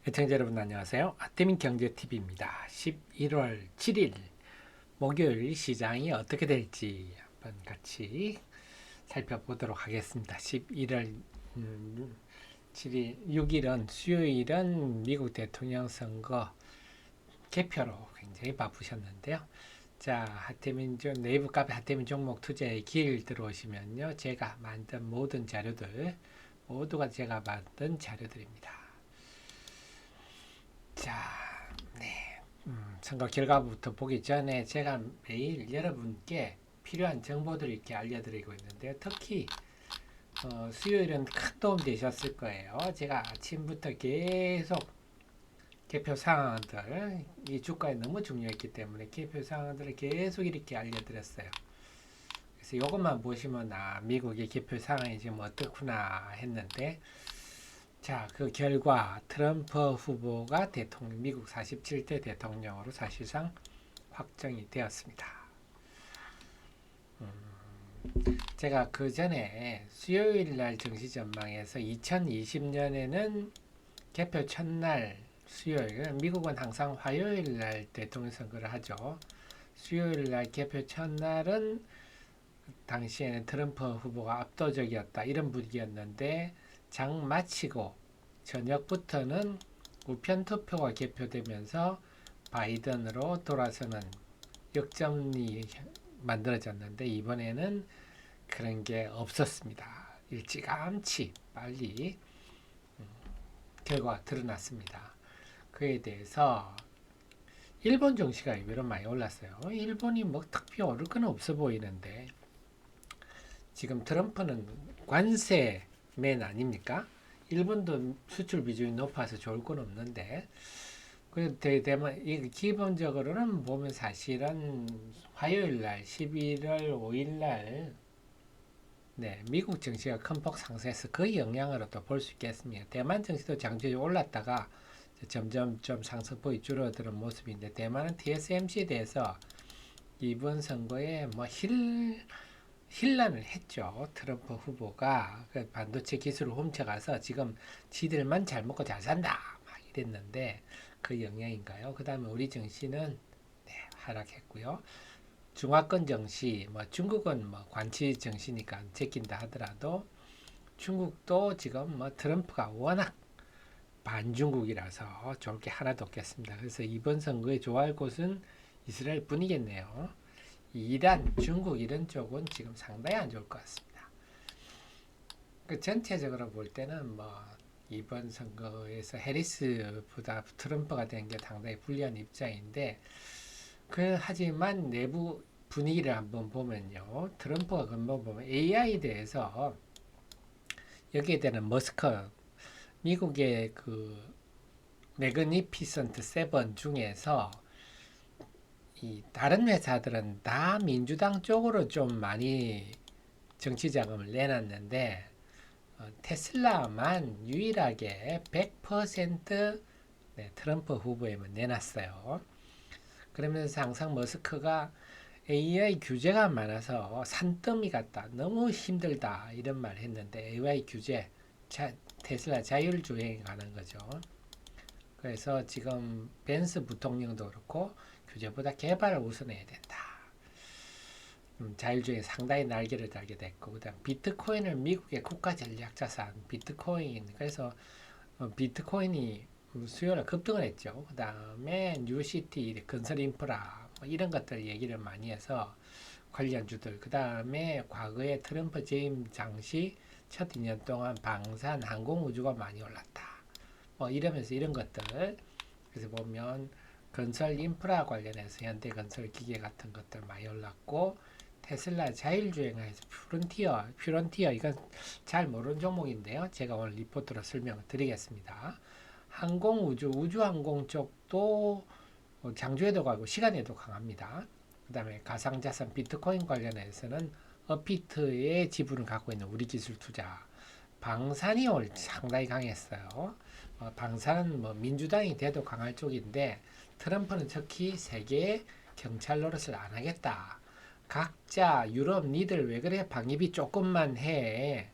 애청자 여러분 안녕하세요. 아태민 경제TV입니다. 11월 7일 목요일 시장이 어떻게 될지 한번 같이 살펴보도록 하겠습니다. 11월 7일, 6일은 수요일은 미국 대통령 선거 개표로 굉장히 바쁘셨는데요. 자, 네이버 카페 하태민 종목 투자의 길 들어오시면요. 제가 만든 모든 자료들, 모두가 제가 만든 자료들입니다. 자, 네. 선거 결과부터 보기 전에 제가 매일 여러분께 필요한 정보들을 이렇게 알려드리고 있는데요. 특히 수요일은 큰 도움 되셨을 거예요. 제가 아침부터 계속 개표 상황들, 이 주가에 너무 중요했기 때문에 개표 상황들을 계속 이렇게 알려드렸어요. 그래서 이것만 보시면 미국의 개표 상황이 지금 어떻구나 했는데, 자, 그 결과 트럼프 후보가 미국 47대 대통령으로 사실상 확정이 되었습니다. 제가 그 전에 수요일 날 증시 전망에서 2020년에는 개표 첫날 수요일, 미국은 항상 화요일 날 대통령 선거를 하죠. 수요일 날 개표 첫날은 당시에는 트럼프 후보가 압도적이었다 이런 분위기였는데 장 마치고 저녁부터는 우편 투표가 개표되면서 바이든으로 돌아서는 역전이 만들어졌는데 이번에는 그런 게 없었습니다. 일찌감치 빨리 결과가 드러났습니다. 그에 대해서 일본 증시가 의외로 많이 올랐어요. 일본이 뭐 특별히 오를 건 없어 보이는데 지금 트럼프는 관세맨 아닙니까? 일본도 수출 비중이 높아서 좋을 건 없는데 대만 기본적으로는 보면 사실은 화요일 날 11월 5일 날 네, 미국 증시가 큰 폭 상승해서 그 영향으로도 볼 수 있겠습니다. 대만 증시도 장중에 올랐다가 점점 좀 상승폭이 줄어드는 모습인데 대만은 TSMC에 대해서 이번 선거에 뭐 힐난을 했죠. 트럼프 후보가 그 반도체 기술을 훔쳐가서 지금 지들만 잘 먹고 잘 산다 막 이랬는데 그 영향인가요? 그 다음에 우리 증시는 네, 하락했고요. 중화권 증시, 뭐 중국은 뭐 관치 증시니까 제낀다 하더라도 중국도 지금 뭐 트럼프가 워낙 반중국이라서 좋을 게 하나도 없겠습니다. 그래서 이번 선거에 좋아할 곳은 이스라엘 뿐이겠네요. 이란, 중국 이런 쪽은 지금 상당히 안 좋을 것 같습니다. 그 전체적으로 볼 때는 뭐 이번 선거에서 해리스보다 트럼프가 된 게 상당히 불리한 입장인데 하지만 내부 분위기를 한번 보면요. 트럼프가 근본 보면 AI에 대해서 여기에 대한 머스크 미국의 그 매그니피선트 세븐 중에서 이 다른 회사들은 다 민주당 쪽으로 좀 많이 정치 자금을 내놨는데 테슬라만 유일하게 100% 네, 트럼프 후보에만 내놨어요. 그러면서 항상 머스크가 AI 규제가 많아서 산더미 같다, 너무 힘들다 이런 말 했는데 AI 규제, 테슬라 자율주행에 관한 거죠. 그래서 지금 벤스 부통령도 그렇고 규제보다 개발을 우선해야 된다. 자율주행에 상당히 날개를 달게 됐고 그다음 비트코인을 미국의 국가 전략 자산 비트코인 그래서 비트코인이 수요일 급등을 했죠. 그 다음에 뉴시티 건설 인프라 뭐 이런 것들 얘기를 많이 해서 관련주들 그 다음에 과거에 트럼프 재임 당시 첫 2년 동안 방산 항공우주가 많이 올랐다. 뭐 이러면서 이런 것들 그래서 보면 건설 인프라 관련해서 현대건설 기계 같은 것들 많이 올랐고 테슬라 자율주행에서 퓨런티어 이건 잘 모르는 종목인데요. 제가 오늘 리포트로 설명을 드리겠습니다. 우주항공 쪽도 장주에도 가고 시간에도 강합니다. 그 다음에 가상자산 비트코인 관련해서는 어피트의 지분을 갖고 있는 우리기술투자 방산이 상당히 강했어요. 방산은 뭐 민주당이 돼도 강할 쪽인데 트럼프는 특히 세계 경찰 노릇을 안 하겠다. 각자 유럽 니들 왜 그래 방위비 조금만 해.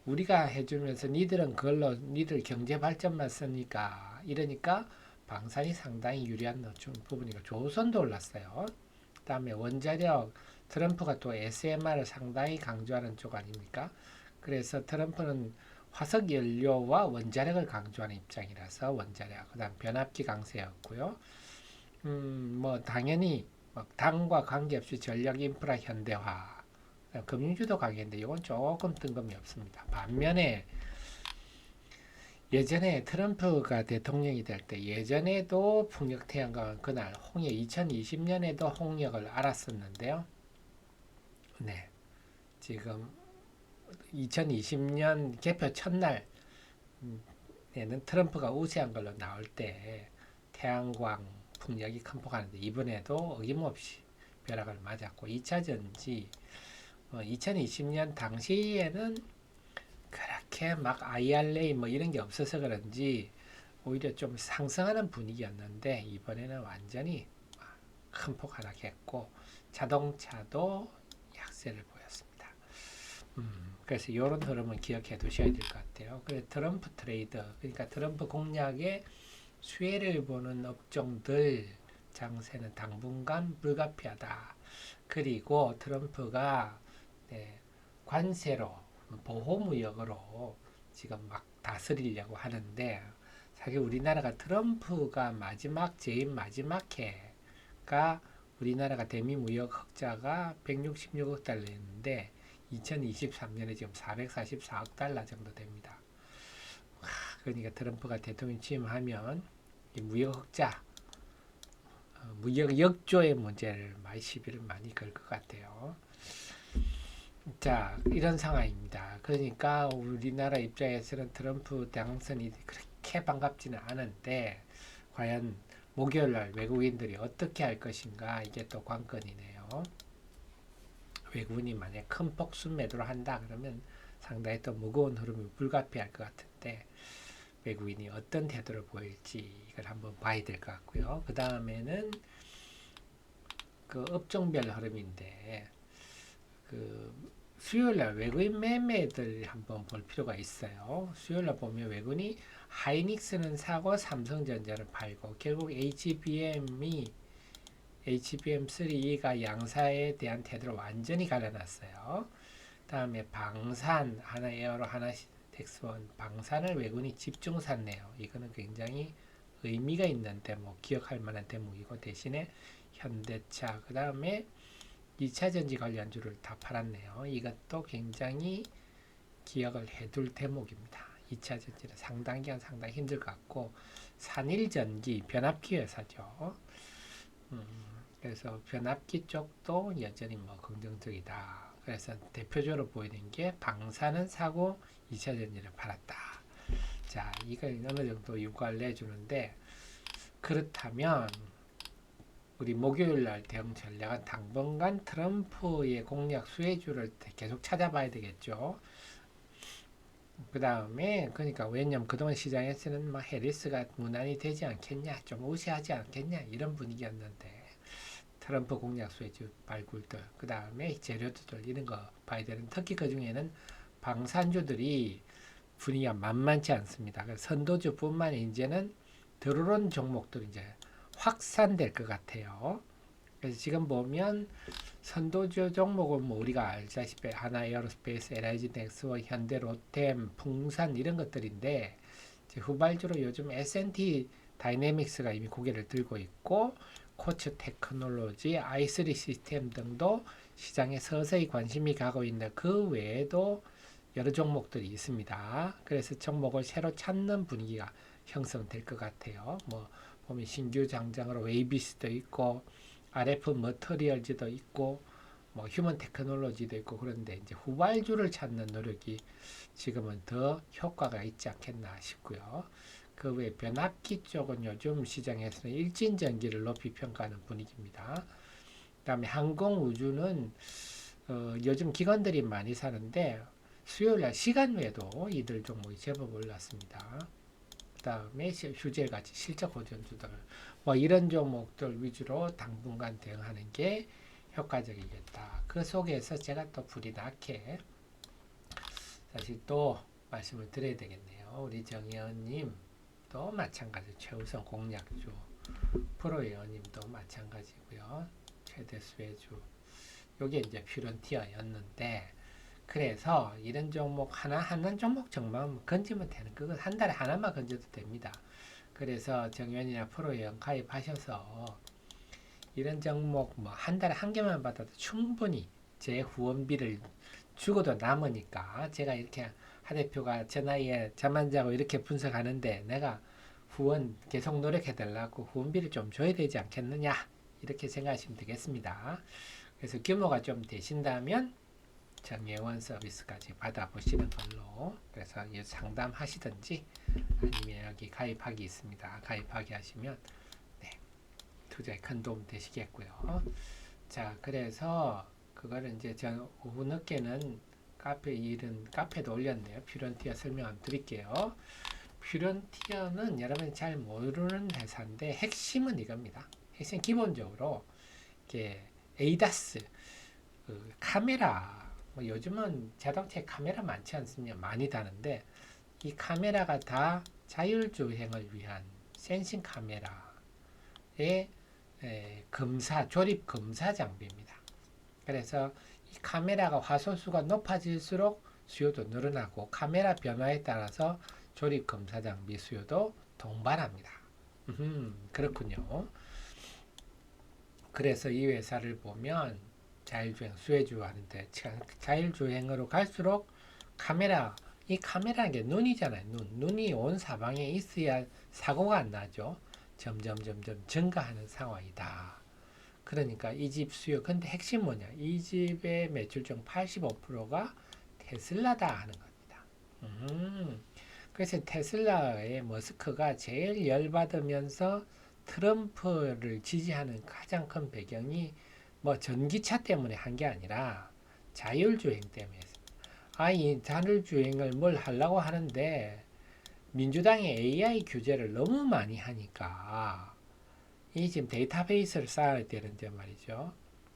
우리가 해주면서 니들은 그걸로 니들 경제 발전만 쓰니까 이러니까 방산이 상당히 유리한 부분이고 조선도 올랐어요. 그다음에 원자력 트럼프가 또 SMR을 상당히 강조하는 쪽 아닙니까? 그래서 트럼프는 화석 연료와 원자력을 강조하는 입장이라서 원자력, 그다음 변압기 강세였고요. 뭐 당연히 당과 관계없이 전력 인프라 현대화, 금융주도 강했는데 이건 조금 뜬금이 없습니다. 반면에 예전에 트럼프가 대통령이 될 때 예전에도 풍력 태양광 그날 홍역 2020년에도 홍역을 알았었는데요. 네, 지금 2020년 개표 첫날 에는 트럼프가 우세한 걸로 나올 때 태양광 풍력이 큰폭하는데 이번에도 어김없이 벼락을 맞았고 2차 전지 2020년 당시에는 그렇게 막 IRA 뭐 이런 게 없어서 그런지 오히려 좀 상승하는 분위기였는데 이번에는 완전히 큰 폭 하락했고 자동차도 약세를 보였습니다. 그래서 이런 흐름은 기억해 두셔야 될 것 같아요. 그래서 트럼프 트레이더, 그러니까 트럼프 공략에 수혜를 보는 업종들 장세는 당분간 불가피하다. 그리고 트럼프가 관세로 보호무역으로 지금 막 다스리려고 하는데 사실 우리나라가 트럼프가 제일 마지막 해가 우리나라가 대미무역 흑자가 166억 달러였는데 2023년에 지금 444억 달러 정도 됩니다. 그러니까 트럼프가 대통령 취임하면 이 무역 흑자, 무역 역조의 문제를 많이 시비를 많이 걸 것 같아요. 자, 이런 상황입니다. 그러니까 우리나라 입장에서는 트럼프 당선이 그렇게 반갑지는 않은데 과연 목요일날 외국인들이 어떻게 할 것인가 이게 또 관건이네요. 외국인이 만약 큰 폭순 매도를 한다 그러면 상당히 또 무거운 흐름이 불가피할 것 같은데 외국인이 어떤 태도를 보일지 이걸 한번 봐야 될 것 같고요. 그 다음에는 그 업종별 흐름인데 그 수요일날 외국인 매매들 한번 볼 필요가 있어요. 수요일날 보면 외국인이 하이닉스는 사고 삼성전자를 팔고 결국 HBM3가 양사에 대한 태도를 완전히 갈라놨어요. 다음에 방산, 하나에어로 하나텍스원 방산을 외국인이 집중 샀네요. 이거는 굉장히 의미가 있는 대목, 기억할 만한 대목이고 대신에 현대차, 그 다음에 2차 전지 관련주를 다 팔았네요. 이것도 굉장히 기억을 해둘 대목입니다. 2차 전지는 상당히 힘들 것 같고 산일전기 변압기 회사죠. 그래서 변압기 쪽도 여전히 뭐 긍정적이다. 그래서 대표적으로 보이는 게 방사는 사고 2차 전지를 팔았다. 자, 이걸 어느 정도 유가를 내주는데 그렇다면 우리 목요일날 대응 전략은 당분간 트럼프의 공략 수혜주를 계속 찾아봐야 되겠죠. 그 다음에 그러니까 왜냐면 그동안 시장에서는 막 해리스가 무난히 되지 않겠냐, 좀 우세하지 않겠냐 이런 분위기였는데 트럼프 공략 수혜주 발굴들, 그 다음에 재료들 이런 거 봐야 되는 특히 그 중에는 방산주들이 분위기가 만만치 않습니다. 그래서 선도주뿐만 이제는 들어온 종목들 이제 확산될 것 같아요. 그래서 지금 보면 선도주 종목은 뭐 우리가 알다시피 하나에어로스페이스, LIG 넥스원, 현대, 롯템, 풍산 이런 것들인데 후발주로 요즘 S&T 다이내믹스가 이미 고개를 들고 있고 코츠 테크놀로지, i3 시스템 등도 시장에 서서히 관심이 가고 있는 그 외에도 여러 종목들이 있습니다. 그래서 종목을 새로 찾는 분위기가 형성될 것 같아요. 뭐 보면 신규 장장으로 웨이비스도 있고 RF 머터리얼즈도 있고 뭐 휴먼 테크놀로지도 있고 그런데 이제 후발주를 찾는 노력이 지금은 더 효과가 있지 않겠나 싶고요. 그 외 변압기 쪽은 요즘 시장에서는 일진전기를 높이 평가하는 분위기입니다. 그 다음에 항공우주는 요즘 기관들이 많이 사는데 수요일날 시간 외에도 이들 종목이 제법 올랐습니다. 그 다음에 휴재같이 실적 호전주들 뭐 이런 종목들 위주로 당분간 대응하는 게 효과적이겠다. 그 속에서 제가 또 불이 나게 사실 또 말씀을 드려야 되겠네요. 우리 정혜원님 회원님도 마찬가지 최우선 공략주 프로 회원님도 마찬가지고요. 최대 수혜주 요게 이제 퓨런티어였는데 그래서 이런 종목 하나 종목 정말 건지면 되는 그거 한 달에 하나만 건져도 됩니다. 그래서 정연이나 프로 회원 가입하셔서 이런 종목 뭐 한 달에 한 개만 받아도 충분히 제 후원비를 주고도 남으니까 제가 이렇게 하 대표가 저 나이에 잠 안 자고 이렇게 분석하는데 내가 후원 계속 노력해 달라고 후원비를 좀 줘야 되지 않겠느냐 이렇게 생각하시면 되겠습니다. 그래서 규모가 좀 되신다면 정예원 서비스까지 받아보시는 걸로 그래서 상담하시든지 아니면 여기 가입하기 있습니다. 가입하기 하시면 네, 투자에 큰 도움 되시겠고요. 자 그래서 그거를 이제 저 오후 늦게는 카페 일은 카페도 올렸네요. 퓨런티어 설명 한번 드릴게요. 퓨런티어는 여러분이 잘 모르는 회사인데 핵심은 이겁니다. 핵심 기본적으로 이게 에이다스 그 카메라 뭐 요즘은 자동차에 카메라 많지 않습니까? 많이 다는데 이 카메라가 다 자율주행을 위한 센싱 카메라의 검사 조립 검사 장비입니다. 그래서 이 카메라가 화소수가 높아질수록 수요도 늘어나고 카메라 변화에 따라서 조립 검사 장비 수요도 동반합니다. 그렇군요. 그래서 이 회사를 보면 자율주행 수혜주 하는데 자율주행으로 갈수록 카메라 이 카메라는 게 눈이잖아요. 눈이 온 사방에 있어야 사고가 안 나죠. 점점 증가하는 상황이다. 그러니까 이 집 수요 근데 핵심 뭐냐 이 집의 매출 중 85%가 테슬라다 하는 겁니다. 그래서 테슬라의 머스크가 제일 열받으면서 트럼프를 지지하는 가장 큰 배경이 뭐 전기차 때문에 한 게 아니라 자율주행 때문에 이 자율주행을 뭘 하려고 하는데 민주당이 AI 규제를 너무 많이 하니까 이 지금 데이터베이스를 쌓아야 되는데 말이죠.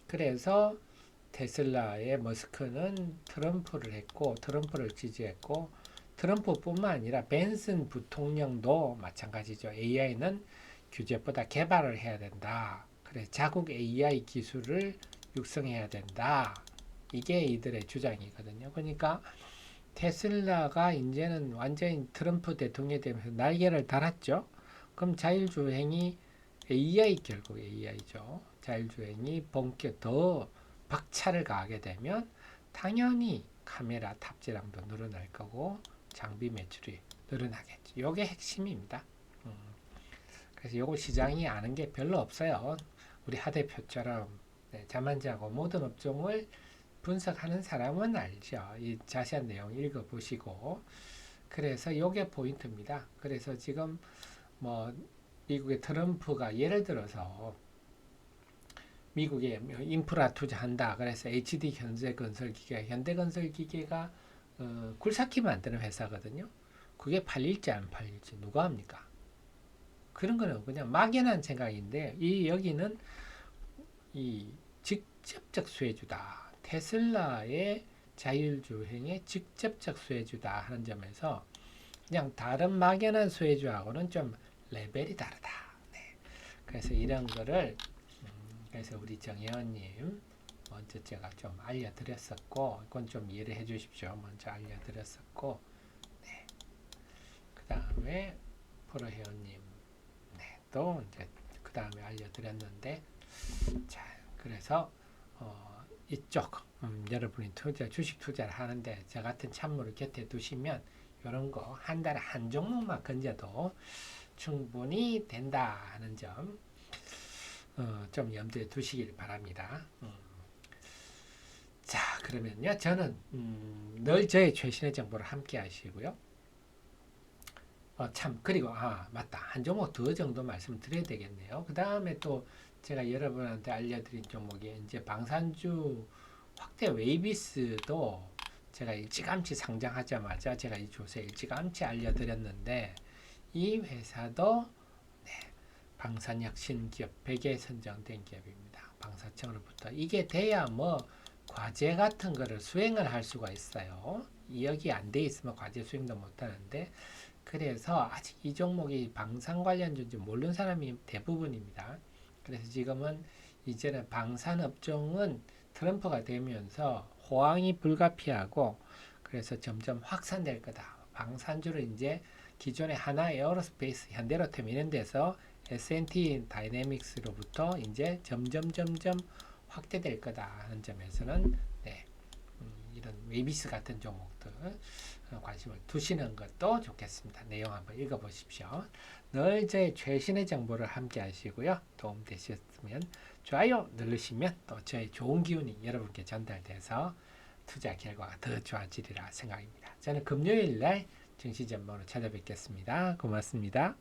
그래서 테슬라의 머스크는 트럼프를 했고 트럼프를 지지했고 트럼프뿐만 아니라 벤슨 부통령도 마찬가지죠. AI는 규제보다 개발을 해야 된다. 그래 자국 AI 기술을 육성해야 된다. 이게 이들의 주장이거든요. 그러니까 테슬라가 이제는 완전히 트럼프 대통령이 되면서 날개를 달았죠. 그럼 자율주행이 AI 결국 AI죠. 자율주행이 본격 더 박차를 가하게 되면 당연히 카메라 탑재량도 늘어날 거고 장비 매출이 늘어나겠죠. 이게 핵심입니다. 그래서 요거 시장이 아는 게 별로 없어요. 우리 하 대표처럼 잠 안 자고 모든 업종을 분석하는 사람은 알죠. 이 자세한 내용 읽어보시고 그래서 요게 포인트입니다. 그래서 지금 뭐 미국의 트럼프가 예를 들어서 미국에 인프라 투자한다. 그래서 HD 현대건설기계가 굴삭기 만드는 회사거든요. 그게 팔릴지 안 팔릴지 누가 합니까? 그런 거는 그냥 막연한 생각인데 여기는 이 직접적 수혜주다. 테슬라의 자율주행의 직접적 수혜주다 하는 점에서 그냥 다른 막연한 수혜주하고는 좀 레벨이 다르다. 네. 그래서 이런 거를 그래서 우리 정혜원님 먼저 제가 좀 알려드렸었고 이건 좀 이해를 해주십시오. 먼저 알려드렸었고 네. 그 다음에 프로회원님 네. 또 이제 그 다음에 알려드렸는데 자 그래서 이쪽 여러분이 주식 투자를 하는데 저 같은 찬물을 곁에 두시면 이런 거 한 달에 한 종목만 건져도 충분히 된다 하는 점 좀 염두에 두시길 바랍니다. 자 그러면요 저는 늘 저의 최신의 정보를 함께 하시고요. 참 그리고 맞다 한 종목 더 정도 말씀드려야 되겠네요. 그 다음에 또 제가 여러분한테 알려드린 종목이 이제 방산주 확대 웨이비스도 제가 일찌감치 상장하자마자 제가 이 조세 일찌감치 알려드렸는데 이 회사도 방산혁신 기업 100에 선정된 기업입니다. 방사청으로부터 이게 돼야 뭐 과제 같은 거를 수행을 할 수가 있어요. 여기 안 돼 있으면 과제 수행도 못 하는데 그래서 아직 이 종목이 방산 관련주인지 모르는 사람이 대부분입니다. 그래서 지금은 이제는 방산 업종은 트럼프가 되면서 호황이 불가피하고 그래서 점점 확산될 거다. 방산주를 이제 기존의 하나 에어로스페이스, 현대로템 이런 데서 S&T 다이내믹스로부터 이제 점점 확대될 거다 하는 점에서는 네, 이런 웨비스 같은 종목들 관심을 두시는 것도 좋겠습니다. 내용 한번 읽어보십시오. 늘 저의 최신의 정보를 함께 하시고요. 도움되셨으면 좋아요 누르시면 또 저의 좋은 기운이 여러분께 전달돼서 투자 결과가 더 좋아지리라 생각입니다. 저는 금요일 날 증시 전망으로 찾아뵙겠습니다. 고맙습니다.